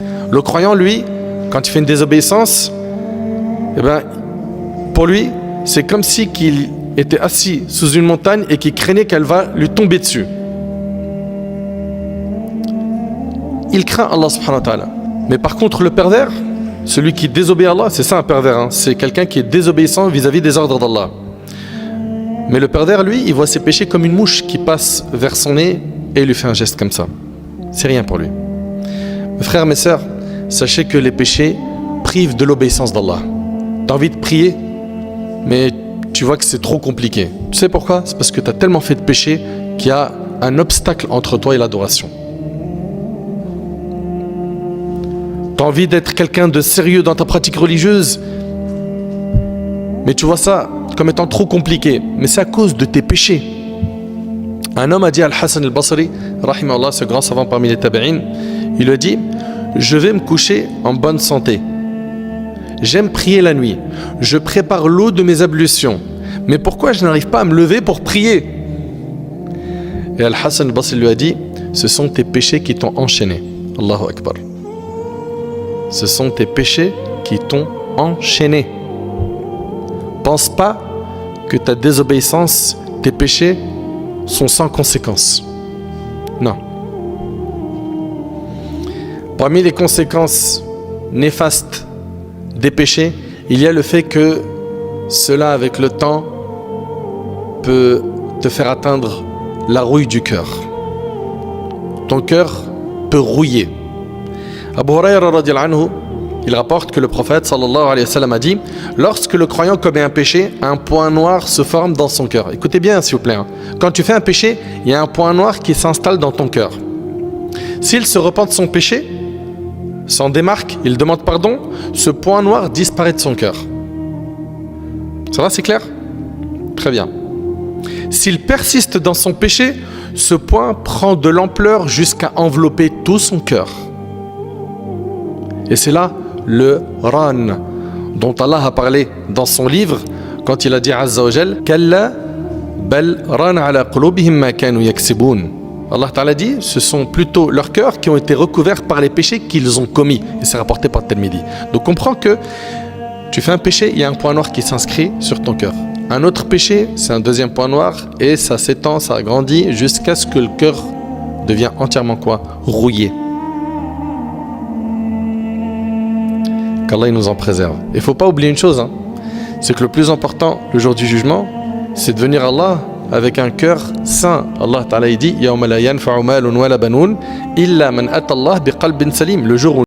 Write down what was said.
Le croyant, lui, quand il fait une désobéissance, eh ben, pour lui, c'est comme si qu'il était assis sous une montagne et qu'il craignait qu'elle va lui tomber dessus. Il craint Allah subhanahu wa ta'ala. Mais par contre, le pervers, celui qui désobéit à Allah, c'est ça un pervers, hein. C'est quelqu'un qui est désobéissant vis-à-vis des ordres d'Allah. Mais le pervers, lui, il voit ses péchés comme une mouche qui passe vers son nez et lui fait un geste comme ça. C'est rien pour lui. Mes frères, mes sœurs, sachez que les péchés privent de l'obéissance d'Allah. Tu as envie de prier, mais tu vois que c'est trop compliqué. Tu sais pourquoi? C'est parce que tu as tellement fait de péchés qu'il y a un obstacle entre toi et l'adoration. Tu as envie d'être quelqu'un de sérieux dans ta pratique religieuse, mais tu vois ça comme étant trop compliqué. Mais c'est à cause de tes péchés. Un homme a dit à Al-Hassan al-Basri, rahimahullah, ce grand savant parmi les tabi'in, il lui a dit: je vais me coucher en bonne santé. J'aime prier la nuit. Je prépare l'eau de mes ablutions. Mais pourquoi je n'arrive pas à me lever pour prier? Et Al-Hassan al-Basri lui a dit: ce sont tes péchés qui t'ont enchaîné. Allahu Akbar. Ce sont tes péchés qui t'ont enchaîné. Pense pas que ta désobéissance, tes péchés sont sans conséquence. Non. Parmi les conséquences néfastes des péchés, il y a le fait que cela, avec le temps, peut te faire atteindre la rouille du cœur. Ton cœur peut rouiller. Abu Hurayra radiyallahu anhu, il rapporte que le prophète sallallahu alayhi wa sallam a dit: lorsque le croyant commet un péché, un point noir se forme dans son cœur. Écoutez bien s'il vous plaît, hein. Quand tu fais un péché, il y a un point noir qui s'installe dans ton cœur. S'il se repent de son péché, s'en démarque, il demande pardon, ce point noir disparaît de son cœur. Ça va, c'est clair? Très bien. S'il persiste dans son péché, ce point prend de l'ampleur jusqu'à envelopper tout son cœur. Et c'est là le ran dont Allah a parlé dans son livre quand il a dit Azza wa Jal: Kalla bal ran ala qulubihim ma kanu yaksibun. Allah Ta'ala dit: ce sont plutôt leurs cœurs qui ont été recouverts par les péchés qu'ils ont commis. Et c'est rapporté par Tirmidhi. Donc comprends que tu fais un péché, il y a un point noir qui s'inscrit sur ton cœur. Un autre péché, c'est un deuxième point noir, et ça s'étend, ça grandit jusqu'à ce que le cœur devienne entièrement quoi? Rouillé. Qu'Allah nous en préserve. Il ne faut pas oublier une chose, hein. C'est que le plus important le jour du jugement, c'est de venir à Allah avec un cœur sain. Allah Ta'ala dit: Yawma la yanfa'u malun wala banun illa man ata Allah biqalbin salim. Le jour où